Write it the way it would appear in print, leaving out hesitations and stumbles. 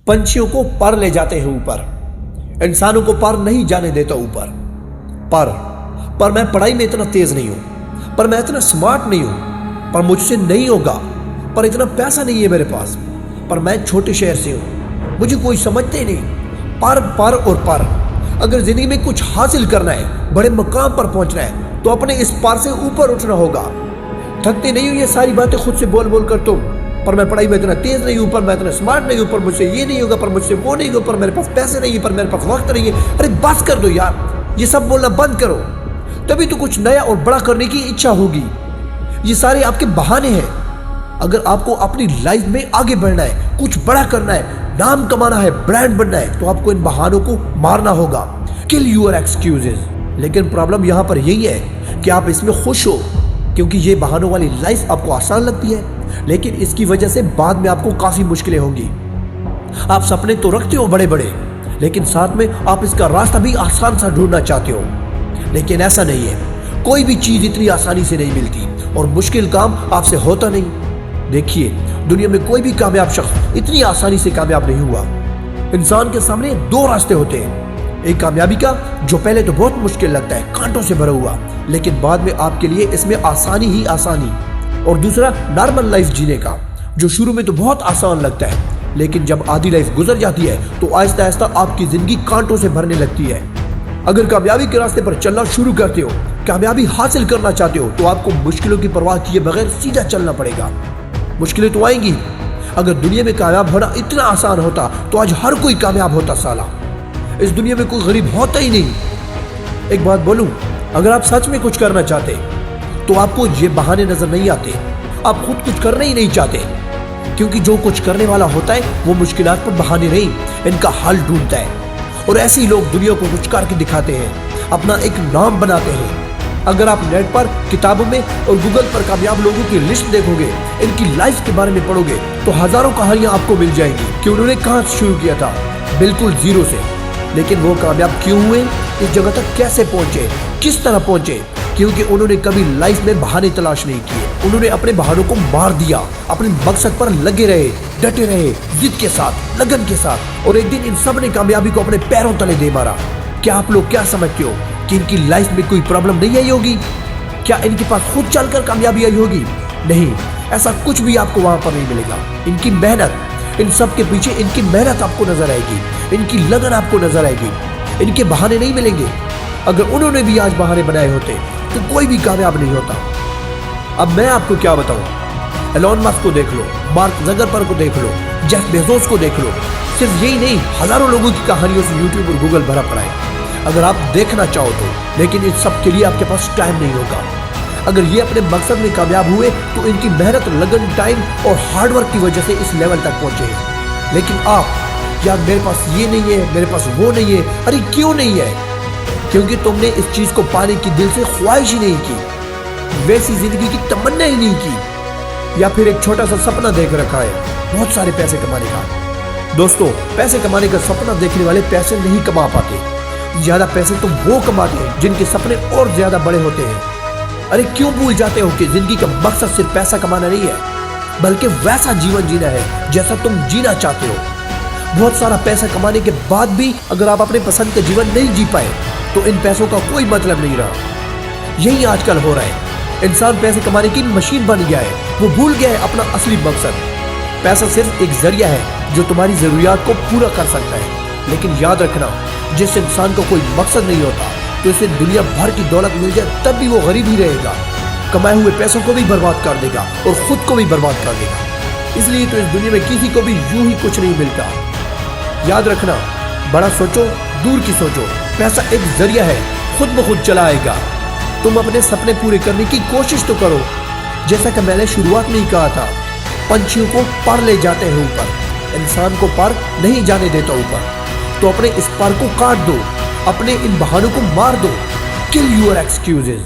पंछियों को पर ले जाते हैं ऊपर, इंसानों को पर नहीं जाने देता ऊपर। पर मैं पढ़ाई में इतना तेज नहीं हूं, पर मैं इतना स्मार्ट नहीं हूं, पर मुझसे नहीं होगा, पर इतना पैसा नहीं है मेरे पास, पर मैं छोटे शहर से हूं, मुझे कोई समझते ही नहीं। पर और पर। अगर जिंदगी में कुछ हासिल करना है, बड़े मकाम पर पहुंचना है, तो अपने इस पार से ऊपर उठना होगा। थकते नहीं हो ये सारी बातें खुद से बोल बोल कर तुम, पर मैं पढ़ाई में इतना तेज नहीं हूं, पर मैं इतना स्मार्ट नहीं हूं, पर मुझसे ये नहीं होगा, पर मुझसे वो नहीं होगा, पर मेरे पास पैसे नहीं है, पर मेरे पास वक्त नहीं है। अरे बस कर दो यार, ये सब बोलना बंद करो, तभी तो कुछ नया और बड़ा करने की इच्छा होगी। ये सारे आपके बहाने हैं। अगर आपको अपनी लाइफ में आगे बढ़ना है, कुछ बड़ा करना है, नाम कमाना है, ब्रांड बनना है, तो आपको इन बहानों को मारना होगा। किल यूर एक्सक्यूजेस। लेकिन प्रॉब्लम यहां पर यही है कि आप इसमें खुश हो, क्योंकि ये बहानों वाली लाइफ आपको आसान लगती है, लेकिन इसकी वजह से बाद में आपको काफी मुश्किलें होंगी। आप सपने तो रखते हो बड़े बड़े, लेकिन साथ में आप इसका रास्ता भी आसान सा ढूंढना चाहते हो, लेकिन ऐसा नहीं है। कोई भी चीज इतनी आसानी से नहीं मिलती और मुश्किल काम आपसे होता नहीं। देखिए, दुनिया में कोई भी कामयाब शख्स इतनी आसानी से कामयाब नहीं हुआ। इंसान के सामने दो रास्ते होते हैं, एक कामयाबी का जो पहले तो बहुत मुश्किल लगता है, कांटों से भरा हुआ, लेकिन बाद में आपके लिए इसमें आसानी ही आसानी, और दूसरा नॉर्मल लाइफ जीने का, जो शुरू में तो बहुत आसान लगता है, लेकिन जब आधी लाइफ गुजर जाती है तो आहिस्ता आहिस्ता आपकी जिंदगी कांटों से भरने लगती है। अगर कामयाबी के रास्ते पर चलना शुरू करते हो, कामयाबी हासिल करना चाहते हो, तो आपको मुश्किलों की परवाह किए बगैर सीधा चलना पड़ेगा। मुश्किलें तो आएंगी। अगर दुनिया में कामयाब होना इतना आसान होता तो आज हर कोई कामयाब होता। साला, इस दुनिया में कोई गरीब होता ही नहीं। एक बात बोलूं, अगर आप सच में कुछ करना चाहते तो आपको ये बहाने नजर नहीं आते। आप खुद कुछ करना ही नहीं चाहते, क्योंकि जो कुछ करने वाला होता है वो मुश्किलात पर बहाने नहीं, इनका हल ढूंढता है। और ऐसे ही लोग दुनिया को कुछ करके दिखाते हैं, अपना एक नाम बनाते हैं। अगर आप नेट पर, किताबों में और गूगल पर कामयाब लोगों की लिस्ट देखोगे, इनकी लाइफ के बारे में पढ़ोगे, तो हजारों कहानियां आपको मिल जाएंगी कि उन्होंने कहां से शुरू किया था, बिल्कुल जीरो से। लेकिन वो कामयाब क्यों हुए, इस जगह तक कैसे पहुंचे, किस तरह पहुंचे? क्योंकि उन्होंने कभी लाइफ में बहाने तलाश नहीं किए। उन्होंने अपने बहानों को मार दिया, अपने मकसद पर लगे रहे, डटे रहे, जिद के साथ, लगन के साथ, और एक दिन इन सब ने कामयाबी को अपने पैरों तले दे मारा। क्या आप लोग क्या समझते हो कि इनकी लाइफ में कोई प्रॉब्लम नहीं आई होगी? क्या इनके पास खुद चलकर कामयाबी आई होगी? नहीं, ऐसा कुछ भी आपको वहां पर नहीं मिलेगा। इनकी मेहनत, इन सब के पीछे इनकी मेहनत आपको नजर आएगी, इनकी लगन आपको नजर आएगी। इनके बहाने नहीं मिलेंगे। अगर उन्होंने भी आज बहाने बनाए होते तो कोई भी कामयाब नहीं होता। अब मैं आपको क्या बताऊं, एलोन मस्क को देख लो, मार्क ज़करबर्ग को देख लो, जेफ बेजोस को देख लो। सिर्फ यही नहीं, हजारों लोगों की कहानियों से यूट्यूब और गूगल भरा पड़ा है, अगर आप देखना चाहो तो। लेकिन इन सब के लिए आपके पास टाइम नहीं होगा। अगर ये अपने मकसद में कामयाब हुए तो इनकी मेहनत, लगन, टाइम और हार्डवर्क की वजह से इस लेवल तक पहुंचे हैं। लेकिन आप, यार मेरे पास ये नहीं है, मेरे पास वो नहीं है। अरे क्यों नहीं है? क्योंकि तुमने इस चीज को पाने की दिल से ख्वाहिश ही नहीं की, वैसी जिंदगी की तमन्ना ही नहीं की, या फिर एक छोटा सा सपना देख रखा है बहुत सारे पैसे कमाने का। दोस्तों, पैसे कमाने का सपना देखने वाले पैसे नहीं कमा पाते। ज्यादा पैसे तो वो कमाते हैं जिनके सपने और ज्यादा बड़े होते हैं। अरे क्यों भूल जाते हो कि जिंदगी का मकसद सिर्फ पैसा कमाना नहीं है, बल्कि वैसा जीवन जीना है जैसा तुम जीना चाहते हो। बहुत सारा पैसा कमाने के बाद भी अगर आप अपने पसंद का जीवन नहीं जी पाए तो इन पैसों का कोई मतलब नहीं रहा। यही आजकल हो रहा है। इंसान पैसे कमाने की मशीन बन गया है, वो भूल गया है अपना असली मकसद। पैसा सिर्फ एक जरिया है जो तुम्हारी जरूरियात को पूरा कर सकता है, लेकिन याद रखना, जिस इंसान को कोई मकसद नहीं होता तो इसे दुनिया भर की दौलत मिल जाए तब भी वो गरीब ही रहेगा। कमाए हुए पैसों को भी बर्बाद कर देगा और खुद को भी बर्बाद कर देगा। इसलिए तो इस दुनिया में किसी को भी यूं ही कुछ नहीं मिलता। याद रखना, बड़ा सोचो, दूर की सोचो। पैसा एक जरिया है, खुद ब खुद चला आएगा। तुम अपने सपने पूरे करने की कोशिश तो करो। जैसा कि मैंने शुरुआत में ही कहा था, पंछियों को पर ले जाते हैं ऊपर, इंसान को पर नहीं जाने देता ऊपर। तो अपने इस पर को काट दो, अपने इन बहानों को मार दो। किल यूर एक्सक्यूजेज।